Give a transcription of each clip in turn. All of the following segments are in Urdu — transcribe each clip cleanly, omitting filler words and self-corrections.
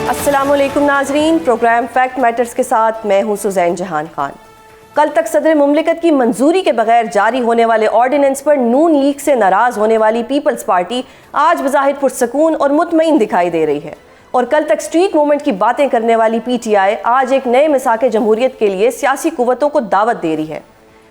السلام علیکم ناظرین، پروگرام فیکٹ میٹرز کے ساتھ میں ہوں سزین جہان خان۔ کل تک صدر مملکت کی منظوری کے بغیر جاری ہونے والے آرڈیننس پر نون لیگ سے ناراض ہونے والی پیپلز پارٹی آج بظاہر پرسکون اور مطمئن دکھائی دے رہی ہے، اور کل تک اسٹریٹ موومنٹ کی باتیں کرنے والی پی ٹی آئی آج ایک نئے مساق جمہوریت کے لیے سیاسی قوتوں کو دعوت دے رہی ہے۔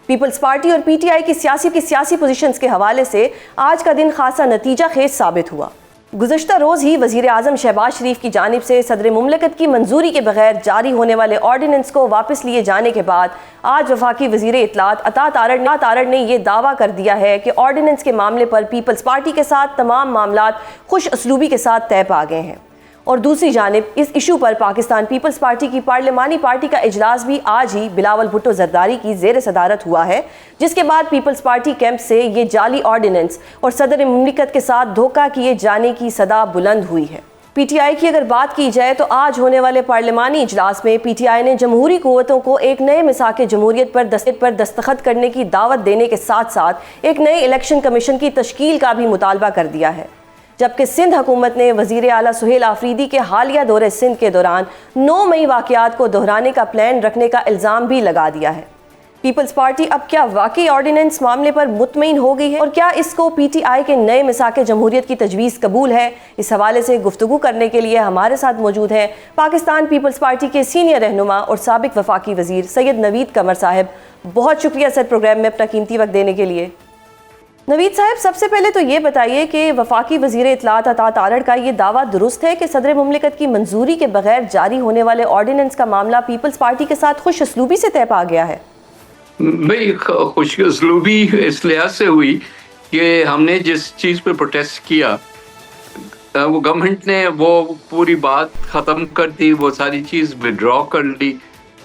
پیپلز پارٹی اور پی ٹی آئی کی سیاسی پوزیشنز کے حوالے سے آج کا دن خاصا نتیجہ خیز ثابت ہوا۔ گزشتہ روز ہی وزیر اعظم شہباز شریف کی جانب سے صدر مملکت کی منظوری کے بغیر جاری ہونے والے آرڈیننس کو واپس لیے جانے کے بعد آج وفاقی وزیر اطلاعات عطا تارڑ نے یہ دعویٰ کر دیا ہے کہ آرڈیننس کے معاملے پر پیپلز پارٹی کے ساتھ تمام معاملات خوش اسلوبی کے ساتھ طے پا گئے ہیں، اور دوسری جانب اس ایشو پر پاکستان پیپلز پارٹی کی پارلیمانی پارٹی کا اجلاس بھی آج ہی بلاول بھٹو زرداری کی زیر صدارت ہوا ہے، جس کے بعد پیپلز پارٹی کیمپ سے یہ جعلی آرڈیننس اور صدر مملکت کے ساتھ دھوکہ کیے جانے کی صدا بلند ہوئی ہے۔ پی ٹی آئی کی اگر بات کی جائے تو آج ہونے والے پارلیمانی اجلاس میں پی ٹی آئی نے جمہوری قوتوں کو ایک نئے مساق جمہوریت پر دستخط کرنے کی دعوت دینے کے ساتھ ساتھ ایک نئے الیکشن کمیشن کی تشکیل کا بھی مطالبہ کر دیا ہے، جبکہ سندھ حکومت نے وزیر اعلیٰ سہیل آفریدی کے حالیہ دورے سندھ کے دوران 9 مئی واقعات کو دہرانے کا پلان رکھنے کا الزام بھی لگا دیا ہے۔ پیپلز پارٹی اب کیا واقعی آرڈیننس معاملے پر مطمئن ہو گئی ہے، اور کیا اس کو پی ٹی آئی کے نئے مساق جمہوریت کی تجویز قبول ہے؟ اس حوالے سے گفتگو کرنے کے لیے ہمارے ساتھ موجود ہیں پاکستان پیپلز پارٹی کے سینئر رہنما اور سابق وفاقی وزیر سید نوید قمر صاحب۔ بہت شکریہ سر پروگرام میں اپنا قیمتی وقت دینے کے لیے۔ نوید صاحب، سب سے پہلے تو یہ بتائیے کہ وفاقی وزیر اطلاعات عطا تارڑ کا یہ دعویٰ درست ہے کہ صدر مملکت کی منظوری کے بغیر جاری ہونے والے آرڈیننس کا معاملہ پیپلز پارٹی کے ساتھ خوش اسلوبی سے طے پا گیا ہے؟ بھئی خوش اسلوبی اس لحاظ سے ہوئی کہ ہم نے جس چیز پہ پروٹیسٹ کیا وہ گورنمنٹ نے وہ پوری بات ختم کر دی، وہ ساری چیز ودرا کر لی،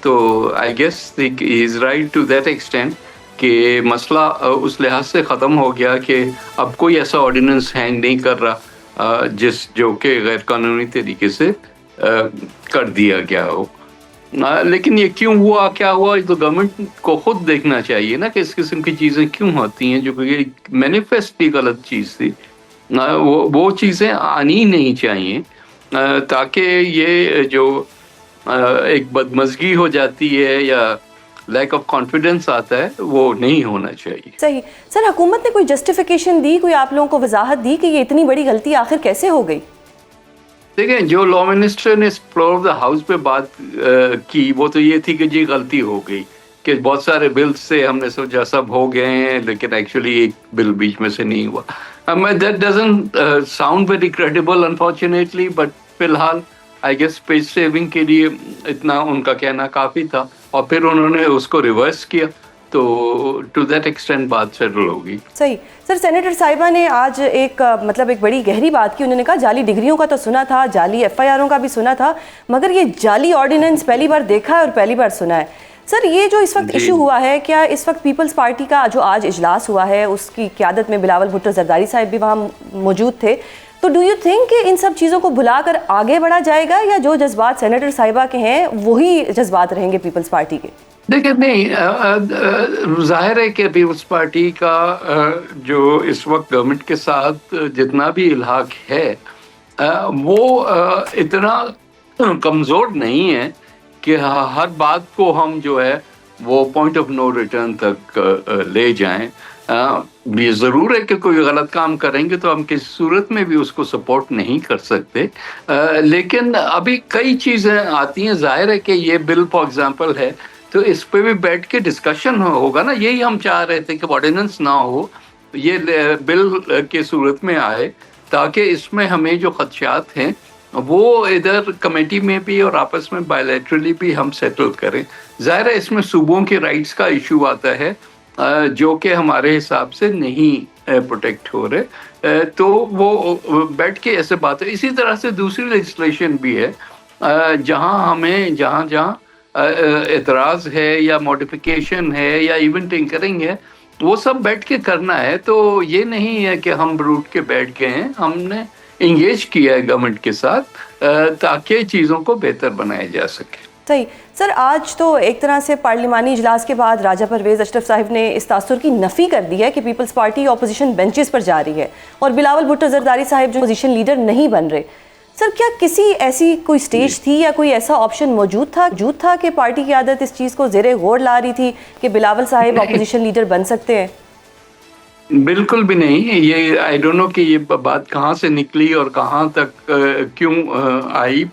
تو I guess he is right to that extent کہ مسئلہ اس لحاظ سے ختم ہو گیا کہ اب کوئی ایسا آرڈیننس ہینگ نہیں کر رہا جو کہ غیر قانونی طریقے سے کر دیا گیا ہو۔ لیکن یہ کیوں ہوا، کیا ہوا، یہ تو گورنمنٹ کو خود دیکھنا چاہیے نا کہ اس قسم کی چیزیں کیوں ہوتی ہیں، جو کہ مینیفیسٹلی غلط چیز تھی، وہ چیزیں آنی نہیں چاہیے، تاکہ یہ جو ایک بدمزگی ہو جاتی ہے یا لیک آف کانفیڈنس آتا ہے وہ نہیں ہونا چاہیے۔ صحیح سر، حکومت نے کوئی جسٹیفیکیشن دی، کوئی آپ لوگوں کو وضاحت دی کہ یہ اتنی بڑی غلطی آخر کیسے ہو گئی؟ دیکھیں، جو لا منسٹر نے فلور آف دا ہاؤس پہ بات کی وہ تو یہ تھی کہ جی غلطی ہو گئی، کہ بہت سارے بلز سے ہم نے سوچا سب ہو گئے ہیں، لیکن ایکچولی ایک بل بیچ میں سے نہیں ہوا۔ That doesn't sound very credible unfortunately, but فی الحال آئی گیس پیج سیونگ کے لیے اتنا ان کا کہنا کافی تھا، اور پھر انہوں نے اس کو ریورس کیا، تو ٹو دیٹ ایکسٹینٹ بات سیٹل ہوگی۔ صحیح سر، سینیٹر صاحبہ نے آج ایک بڑی گہری بات کی، انہوں نے کہا جعلی ڈگریوں کا تو سنا تھا، جعلی ایف آئی آروں کا بھی سنا تھا، مگر یہ جعلی آرڈیننس پہلی بار دیکھا ہے اور پہلی بار سنا ہے۔ سر، یہ جو اس وقت ایشو ہوا ہے، کیا اس وقت پیپلز پارٹی کا جو آج اجلاس ہوا ہے اس کی قیادت میں بلاول بھٹو زرداری صاحب بھی وہاں موجود تھے، تو ڈو یو تھنک کہ ان سب چیزوں کو بھلا کر آگے بڑھا جائے گا، یا جو جذبات سینیٹر صاحبہ کے ہیں وہی جذبات رہیں گے پیپلز پارٹی کے؟ دیکھیں، نہیں، ظاہر ہے کہ پیپلز پارٹی کا جو اس وقت گورنمنٹ کے ساتھ جتنا بھی الحاق ہے وہ اتنا کمزور نہیں ہے کہ ہر بات کو ہم جو ہے وہ پوائنٹ آف نو ریٹرن تک لے جائیں۔ یہ ضرور ہے کہ کوئی غلط کام کریں گے تو ہم کسی صورت میں بھی اس کو سپورٹ نہیں کر سکتے، لیکن ابھی کئی چیزیں آتی ہیں۔ ظاہر ہے کہ یہ بل فار ایگزامپل ہے تو اس پہ بھی بیٹھ کے ڈسکشن ہوگا نا، یہی ہم چاہ رہے تھے کہ آرڈیننس نہ ہو، یہ بل کی صورت میں آئے، تاکہ اس میں ہمیں جو خدشات ہیں وہ ادھر کمیٹی میں بھی اور آپس میں بائیلیٹرلی بھی ہم سیٹل کریں۔ ظاہر ہے اس میں صوبوں کے رائٹس کا ایشو آتا ہے جو کہ ہمارے حساب سے نہیں پروٹیکٹ ہو رہے، تو وہ بیٹھ کے ایسے بات ہے۔ اسی طرح سے دوسری لیجسلیشن بھی ہے جہاں اعتراض ہے یا موڈیفیکیشن ہے یا ایون ٹنکرنگ ہے، وہ سب بیٹھ کے کرنا ہے۔ تو یہ نہیں ہے کہ ہم روٹ کے بیٹھ گئے ہیں، ہم نے انگیج کیا ہے گورنمنٹ کے ساتھ تاکہ چیزوں کو بہتر بنایا جا سکے۔ صحیح سر، آج تو ایک طرح سے پارلیمانی اجلاس کے بعد راجہ پرویز اشرف صاحب نے اس تاثر کی نفی کر دی ہے کہ پیپلز پارٹی اپوزیشن بینچز پر جا رہی ہے اور بلاول بھٹو زرداری صاحب جو اپوزیشن لیڈر نہیں بن رہے۔ سر کیا کسی ایسی کوئی سٹیج تھی یا کوئی ایسا آپشن موجود تھا کہ پارٹی کی عادت اس چیز کو زیر غور لا رہی تھی کہ بلاول صاحب اپوزیشن لیڈر بن سکتے ہیں؟ بالکل بھی نہیں. یہ آئی ڈونٹ نو کہ یہ بات کہاں سے نکلی اور کہاں تک کیوں آئی.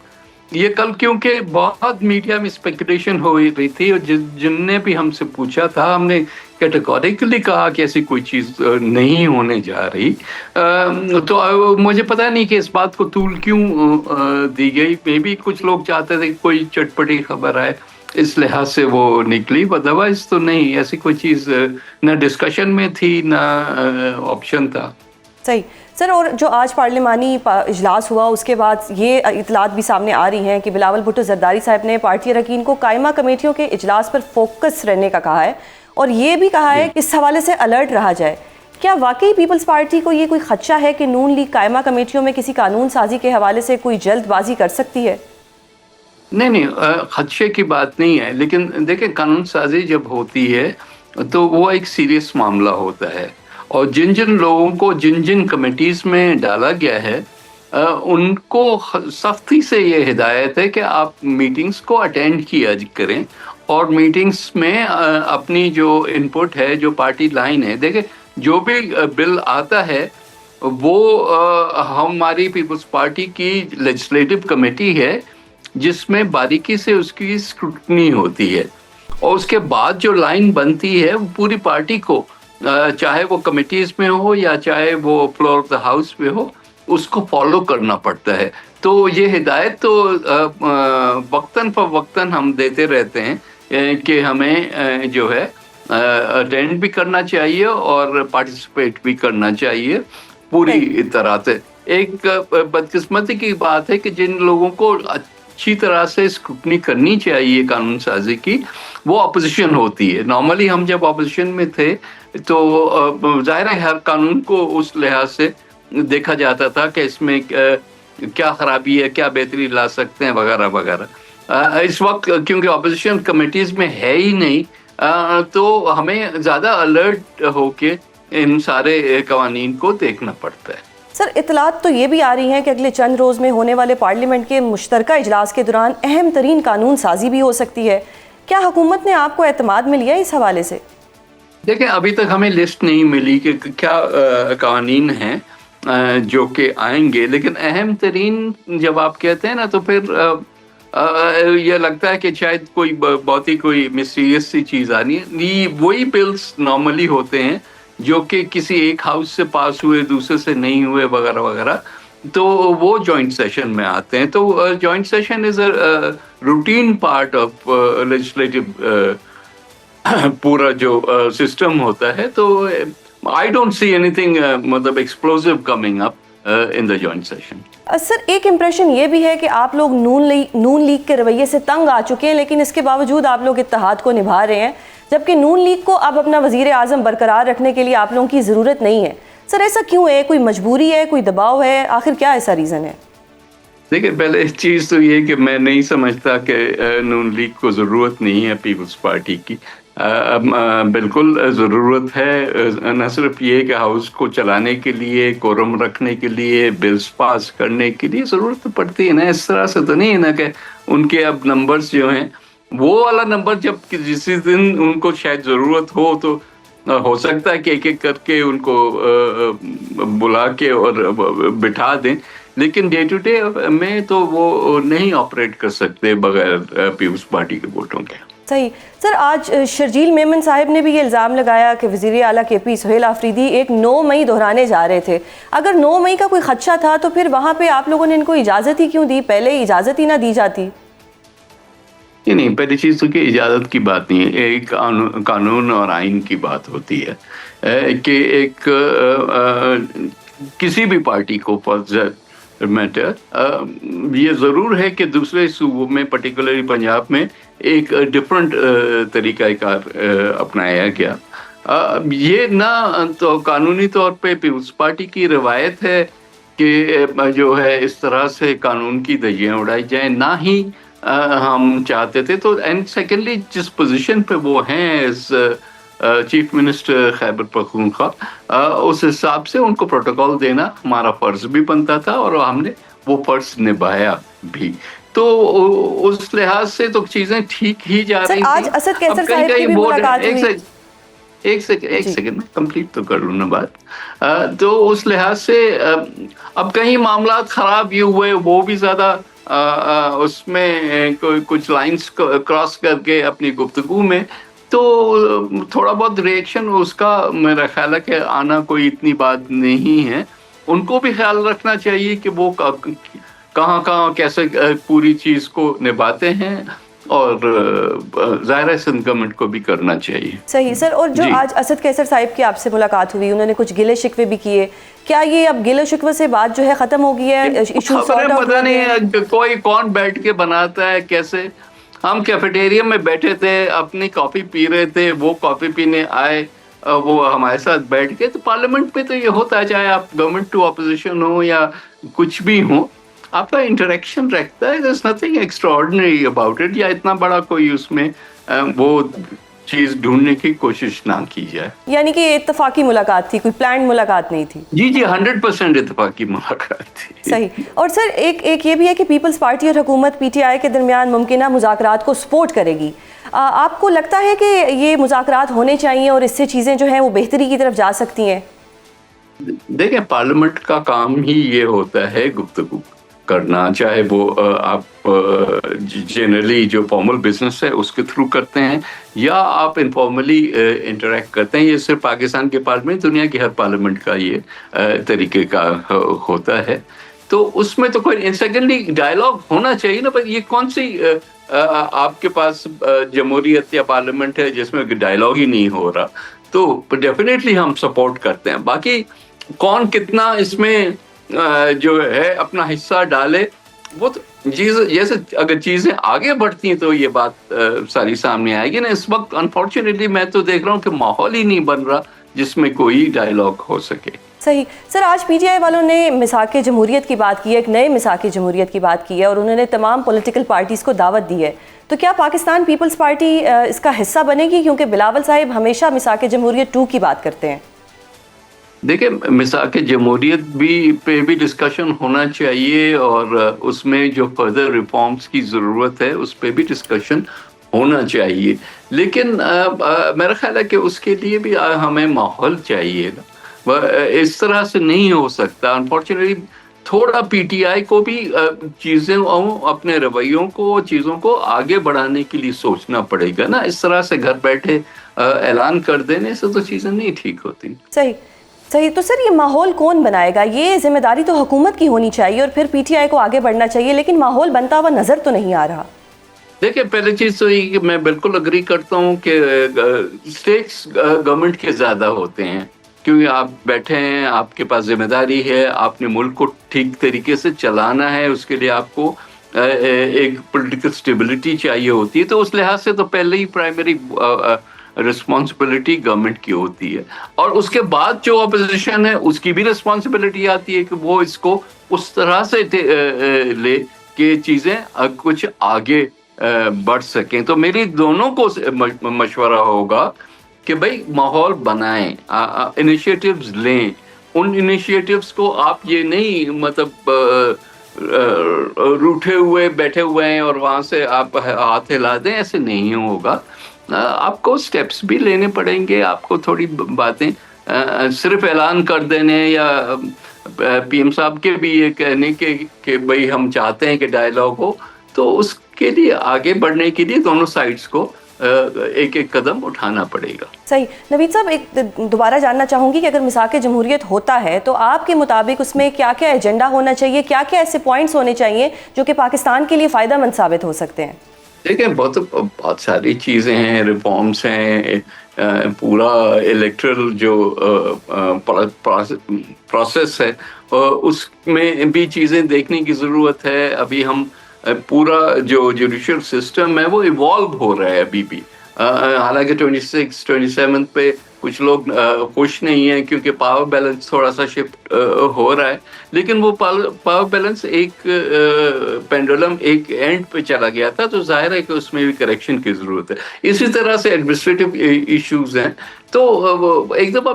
یہ کل کیونکہ بہت میڈیا میں اسپیکولیشن ہو رہی تھی اور جن نے بھی ہم سے پوچھا تھا ہم نے کیٹیگوریکلی کہا کہ ایسی کوئی چیز نہیں ہونے جا رہی. تو مجھے پتہ نہیں کہ اس بات کو طول کیوں دی گئی. مے بی کچھ لوگ چاہتے تھے کہ کوئی چٹپٹی خبر آئے اس لحاظ سے وہ نکلی. ادروائز تو نہیں, ایسی کوئی چیز نہ ڈسکشن میں تھی نہ آپشن تھا. صحیح سر. اور جو آج پارلیمانی اجلاس ہوا اس کے بعد یہ اطلاعات بھی سامنے آ رہی ہیں کہ بلاول بھٹو زرداری صاحب نے پارٹی اراکین کو قائمہ کمیٹیوں کے اجلاس پر فوکس رہنے کا کہا ہے اور یہ بھی کہا ہے کہ اس حوالے سے الرٹ رہا جائے. کیا واقعی پیپلز پارٹی کو یہ کوئی خدشہ ہے کہ نون لیگ قائمہ کمیٹیوں میں کسی قانون سازی کے حوالے سے کوئی جلد بازی کر سکتی ہے؟ نہیں, خدشے کی بات نہیں ہے, لیکن دیکھیں قانون سازی جب ہوتی ہے تو وہ ایک سیریس معاملہ ہوتا ہے اور جن لوگوں کو جن کمیٹیز میں ڈالا گیا ہے ان کو سختی سے یہ ہدایت ہے کہ آپ میٹنگز کو اٹینڈ کیا کریں اور میٹنگز میں اپنی جو ان پٹ ہے, جو پارٹی لائن ہے, دیکھیں جو بھی بل آتا ہے وہ ہماری پیپلز پارٹی کی لیجسلیٹو کمیٹی ہے جس میں باریکی سے اس کی اسکروٹنی ہوتی ہے اور اس کے بعد جو لائن بنتی ہے وہ پوری پارٹی کو, چاہے وہ کمیٹیز میں ہو یا چاہے وہ فلور آف دا ہاؤس میں ہو, اس کو فالو کرنا پڑتا ہے. تو یہ ہدایت تو وقتاً فوقتاً ہم دیتے رہتے ہیں کہ ہمیں جو ہے اٹینڈ بھی کرنا چاہیے اور پارٹیسپیٹ بھی کرنا چاہیے پوری طرح سے. ایک بدقسمتی کی بات ہے کہ جن لوگوں کو اچھی طرح سے اسکروٹنی کرنی چاہیے قانون سازی کی, وہ اپوزیشن ہوتی ہے. نارملی ہم جب اپوزیشن میں تھے تو ظاہر ہے ہر قانون کو اس لحاظ سے دیکھا جاتا تھا کہ اس میں کیا خرابی ہے, کیا بہتری لا سکتے ہیں وغیرہ وغیرہ. اس وقت کیونکہ اپوزیشن کمیٹیز میں ہے ہی نہیں تو ہمیں زیادہ الرٹ ہو کے ان سارے قوانین کو دیکھنا پڑتا ہے. سر اطلاعات تو یہ بھی آ رہی ہیں کہ اگلے چند روز میں ہونے والے پارلیمنٹ کے مشترکہ اجلاس کے دوران اہم ترین قانون سازی بھی ہو سکتی ہے. کیا حکومت نے آپ کو اعتماد میں لیا اس حوالے سے؟ دیکھیں ابھی تک ہمیں لسٹ نہیں ملی کہ کیا قوانین ہیں جو کہ آئیں گے, لیکن اہم ترین جب آپ کہتے ہیں نا تو پھر یہ لگتا ہے کہ شاید کوئی بہت ہی کوئی مسٹیریس سی چیز آنی ہے. وہی بلز نارملی ہوتے ہیں جو کہ کسی ایک ہاؤس سے پاس ہوئے دوسرے سے نہیں ہوئے وغیرہ وغیرہ, تو وہ جوائنٹ سیشن میں آتے ہیں. تو joint session is a routine part of legislative پورا جو سسٹم ہوتا ہے. تو I don't see any thing مطلب ایکسپلوزو کمنگ اپ ان دا جوائنٹ سیشن. سر ایک امپریشن یہ بھی ہے کہ آپ لوگ نون لیگ کے رویے سے تنگ آ چکے ہیں, لیکن اس کے باوجود آپ لوگ اتحاد کو نبھا رہے ہیں, جبکہ نون لیگ کو اب اپنا وزیر اعظم برقرار رکھنے کے لیے آپ لوگوں کی ضرورت نہیں ہے. سر ایسا کیوں ہے؟ کوئی مجبوری ہے, کوئی دباؤ ہے, آخر کیا ایسا ریزن ہے؟ دیکھیں پہلے چیز تو یہ کہ میں نہیں سمجھتا کہ نون لیگ کو ضرورت نہیں ہے پیپلز پارٹی کی. بالکل ضرورت ہے, نہ صرف یہ کہ ہاؤس کو چلانے کے لیے, کورم رکھنے کے لیے, بلز پاس کرنے کے لیے ضرورت تو پڑتی ہے نا. اس طرح سے تو نہیں ہے نا کہ ان کے اب نمبرز جو ہیں وہ والا نمبر جب کسی دن ان کو شاید ضرورت ہو تو ہو سکتا ہے کہ ایک ایک کر کے ان کو بلا کے اور بٹھا دیں, لیکن ڈے ٹو ڈے میں تو وہ نہیں آپریٹ کر سکتے بغیر پیپلز پارٹی کے ووٹوں کے. صحیح. سر آج شرجیل میمن صاحب نے بھی یہ الزام لگایا کہ وزیر اعلیٰ کے پی سہیل آفریدی ایک 9 مئی دہرانے جا رہے تھے. اگر 9 مئی کا کوئی خدشہ تھا تو پھر وہاں پہ آپ لوگوں نے ان کو اجازت ہی کیوں دی؟ پہلے اجازت ہی نہ دی جاتی. نہیں, پہلی چیز تو کہ اجازت کی بات نہیں ہے, ایک قانون اور آئین کی بات ہوتی ہے کہ ایک کسی بھی پارٹی کو میٹر یہ ضرور ہے کہ دوسرے صوبوں میں پرٹیکولرلی پنجاب میں ایک ڈفرینٹ طریقہ کار اپنایا گیا. یہ نہ تو قانونی طور پہ پیپلز پارٹی کی روایت ہے کہ جو ہے اس طرح سے قانون کی دھجیاں اڑائی جائیں, نہ ہی ہم چاہتے تھے. تو اینڈ سیکنڈلی جس پوزیشن پہ وہ ہیں as chief minister Khyber Pakhtunkhwa, اس حساب سے ان کو پروٹوکول دینا ہمارا فرض بھی بنتا تھا اور ہم نے وہ فرض نبھایا بھی. تو اس لحاظ سے تو چیزیں ٹھیک ہی جا رہی تھیں. آج اسد کیسر صاحب کی بھی ملاقات ہوئی. ایک سیکنڈ میں کمپلیٹ تو کر لوں نا بات. تو اس لحاظ سے اب کہیں معاملات خراب یہ ہوئے, وہ بھی زیادہ اس میں کچھ لائنز کراس کر کے اپنی گفتگو میں, تو تھوڑا بہت ریئیکشن اس کا میرا خیال ہے کہ آنا کوئی اتنی بات نہیں ہے. ان کو بھی خیال رکھنا چاہیے کہ وہ کہاں کیسے پوری چیز کو نبھاتے ہیں, اور ظاہر ہے سندھ گورنمنٹ کو بھی کرنا چاہیے. صحیح سر. اور جو آج اسد کیسر صاحب کی آپ سے ملاقات ہوئی, انہوں نے کچھ گلے شکوے بھی کیے, کیا یہ اب گلے شکوے سے بات جو ہے ختم ہو گئی ہے؟ ایشو سارٹ آؤٹ پتہ نہیں کوئی کون بیٹھ کے بناتا ہے کیسے. ہم کیفیٹیریا میں بیٹھے تھے, اپنی کافی پی رہے تھے, وہ کافی پینے آئے, وہ ہمارے ساتھ بیٹھ کے. تو پارلیمنٹ میں تو یہ ہوتا ہے, چاہے آپ گورنمنٹ ٹو اپوزیشن ہو یا کچھ بھی ہو, آپ کا انٹریکشن رکھتا ہے. there's nothing extraordinary about it, یا اتنا بڑا کوئی اس میں وہ چیز ڈھونڈنے کی کوشش نہ کی جائے. یعنی کہ یہ اتفاقی ملاقات تھی, کوئی پلانڈ ملاقات نہیں تھی. جی 100% اتفاقی ملاقات تھی. صحیح. اور سر ایک یہ بھی ہے کہ پیپلز پارٹی اور حکومت پی ٹی آئی کے درمیان ممکنہ مذاکرات کو سپورٹ کرے گی. آپ کو لگتا ہے کہ یہ مذاکرات ہونے چاہیے اور اس سے چیزیں جو ہیں وہ بہتری کی طرف جا سکتی ہیں؟ دیکھیں, پارلیمنٹ کا کام ہی یہ ہوتا ہے گفتگو کرنا, چاہے وہ آپ جنرلی جو فارمل بزنس ہے اس کے تھرو کرتے ہیں, یا آپ انفارملی انٹریکٹ کرتے ہیں. یہ صرف پاکستان کے پارلیمنٹ, دنیا کی ہر پارلیمنٹ کا یہ طریقے کا ہوتا ہے. تو اس میں تو کوئی سیکنڈلی ڈائلاگ ہونا چاہیے نا. پر یہ کون سی آپ کے پاس جمہوریت یا پارلیمنٹ ہے جس میں ڈائلاگ ہی نہیں ہو رہا؟ تو ڈیفینیٹلی ہم سپورٹ کرتے ہیں. باقی کون کتنا اس میں جو ہے اپنا حصہ ڈالے, وہ تو جیسے اگر چیزیں آگے بڑھتی ہیں تو یہ بات ساری سامنے آئے گی نا. اس وقت انفارچونیٹلی میں تو دیکھ رہا ہوں کہ ماحول ہی نہیں بن رہا جس میں کوئی ڈائلاگ ہو سکے. صحیح. سر آج پی ٹی آئی والوں نے میثاق جمہوریت کی بات کی ہے, ایک نئے میثاق جمہوریت کی بات کی ہے, اور انہوں نے تمام پولیٹیکل پارٹیز کو دعوت دی ہے. تو کیا پاکستان پیپلز پارٹی اس کا حصہ بنے گی؟ کیونکہ بلاول صاحب ہمیشہ میثاق جمہوریت 2 کی بات کرتے ہیں. دیکھیں, میثاق جمہوریت پہ بھی ڈسکشن ہونا چاہیے, اور اس میں جو فردر ریفارمز کی ضرورت ہے اس پہ بھی ڈسکشن ہونا چاہیے. لیکن میرا خیال ہے کہ اس کے لیے بھی ہمیں ماحول چاہیے نا. اس طرح سے نہیں ہو سکتا. انفارچونیٹلی تھوڑا پی ٹی آئی کو بھی چیزیں اپنے رویوں کو, چیزوں کو آگے بڑھانے کے لیے سوچنا پڑے گا نا. اس طرح سے گھر بیٹھے اعلان کر دینے سے تو چیزیں نہیں ٹھیک ہوتی. صحیح. تو سر یہ ماحول کون بنائے گا؟ یہ ذمہ داری تو حکومت کی ہونی چاہیے اور پھر پی ٹی آئی کو آگے بڑھنا چاہیے, لیکن ماحول بنتا ہوا نظر تو نہیں آ رہا. دیکھیں, پہلی چیز تو یہ کہ میں بالکل اگری کرتا ہوں کہ اسٹیکس گورنمنٹ کے زیادہ ہوتے ہیں, کیونکہ آپ بیٹھے ہیں, آپ کے پاس ذمہ داری ہے, آپ نے ملک کو ٹھیک طریقے سے چلانا ہے, اس کے لیے آپ کو ایک پولیٹیکل اسٹیبلٹی چاہیے ہوتی ہے. تو اس لحاظ سے تو پہلے ہی پرائمری رسپانسبلٹی گورنمنٹ کی ہوتی ہے, اور اس کے بعد جو اپوزیشن ہے اس کی بھی رسپانسبلٹی آتی ہے کہ وہ اس کو اس طرح سے لے کہ چیزیں کچھ آگے بڑھ سکیں. تو میری دونوں کو مشورہ ہوگا کہ بھائی ماحول بنائیں, انیشیٹوز لیں. ان انیشیٹوز کو آپ یہ نہیں مطلب روٹھے ہوئے بیٹھے ہوئے ہیں اور وہاں سے آپ ہاتھ ہلا دیں, ایسے نہیں ہوگا. آپ کو سٹیپس بھی لینے پڑیں گے. آپ کو تھوڑی باتیں صرف اعلان کر دینے یا پی ایم صاحب کے بھی یہ کہنے کہ بھئی ہم چاہتے ہیں کہ ڈائلاگ ہو, تو اس کے لیے آگے بڑھنے کے لیے دونوں سائڈز کو ایک ایک قدم اٹھانا پڑے گا. صحیح. نوید صاحب, ایک دوبارہ جاننا چاہوں گی کہ اگر میثاق جمہوریت ہوتا ہے تو آپ کے مطابق اس میں کیا کیا ایجنڈا ہونا چاہیے, کیا کیا ایسے پوائنٹس ہونے چاہیے جو کہ پاکستان کے لیے فائدہ مند ثابت ہو سکتے ہیں؟ دیکھیں, بہت ساری چیزیں ہیں, ریفارمس ہیں, پورا الیکٹرل جو پروسیس ہے اس میں بھی چیزیں دیکھنے کی ضرورت ہے. ابھی ہم پورا جو جوڈیشل سسٹم ہے وہ ایوالو ہو رہا ہے ابھی بھی. حالانکہ 26-27 پہ کچھ لوگ خوش نہیں ہیں کیونکہ پاور بیلنس تھوڑا سا شفٹ ہو رہا ہے, لیکن وہ پاور بیلنس ایک پینڈولم ایک اینڈ پہ چلا گیا تھا, تو ظاہر ہے کہ اس میں بھی کریکشن کی ضرورت ہے. اسی طرح سے ایڈمنسٹریٹو ایشوز ہیں, تو ایک دفعہ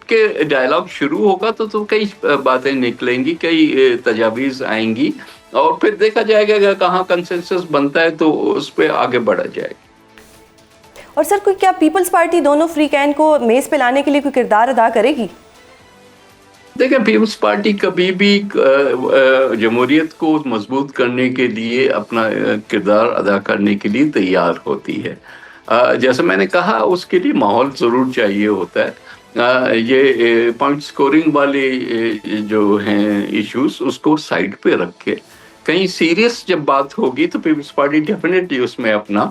کے ڈائلاگ شروع ہوگا تو کئی باتیں نکلیں گی, کئی تجاویز آئیں گی, اور پھر دیکھا جائے گا کہ کہاں کنسنسس بنتا ہے تو اس پہ آگے بڑھا جائے گا. اور سر کوئی کیا پیپلز پارٹی دونوں فریقین کو میز پہ لانے کے لیے کوئی کردار ادا کرے گی؟ دیکھیں, پیپلز پارٹی کبھی بھی جمہوریت کو مضبوط کرنے کے لیے اپنا کردار ادا کرنے کے لیے تیار ہوتی ہے. جیسے میں نے کہا, اس کے لیے ماحول ضرور چاہیے ہوتا ہے. یہ پوائنٹ سکورنگ والے جو ہیں ایشوز, اس کو سائڈ پہ رکھ کے کہیں سیریس جب بات ہوگی تو پیپلز پارٹی ڈیفینیٹلی اس میں اپنا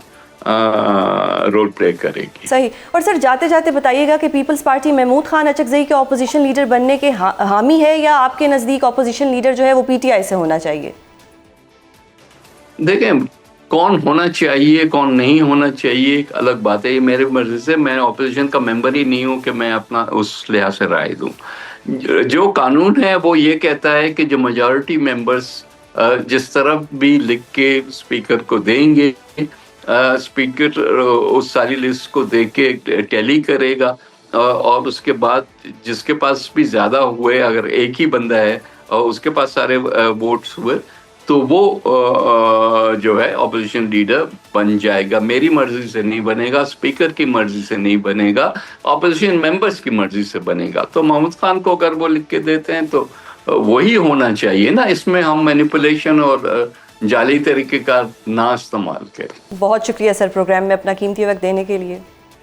رول پلے کرے گی. صحیح. اور سر جاتے جاتے بتائیے گا کہ پیپلز پارٹی محمود خان اچکزئی کے اپوزیشن لیڈر بننے کے حامی ہے, یا آپ کے نزدیک اپوزیشن لیڈر جو ہے وہ پی ٹی آئی سے ہونا چاہیے؟ دیکھیں, کون ہونا چاہیے کون نہیں ہونا چاہیے ایک الگ بات ہے. یہ میرے مرضی سے, میں اپوزیشن کا ممبر ہی نہیں ہوں کہ میں اپنا اس لحاظ سے رائے دوں. جو قانون ہے وہ یہ کہتا ہے کہ جو میجورٹی ممبرز جس طرح بھی لکھ کے اسپیکر کو دیں گے, اسپیکر اس ساری لسٹ کو دیکھ کے ٹیلی کرے گا, اور اس کے بعد جس کے پاس بھی زیادہ ہوئے, اگر ایک ہی بندہ ہے اور اس کے پاس سارے ووٹس ہوئے, تو وہ جو ہے اپوزیشن لیڈر بن جائے گا. میری مرضی سے نہیں بنے گا, اسپیکر کی مرضی سے نہیں بنے گا, اپوزیشن ممبرز کی مرضی سے بنے گا. تو محمود خان کو اگر وہ لکھ کے دیتے ہیں تو وہی ہونا چاہیے نا. اس میں ہم مینیپولیشن اور جعلی طریقے کا نہ استعمال کریں. بہت شکریہ سر پروگرام میں اپنا قیمتی وقت دینے کے لیے.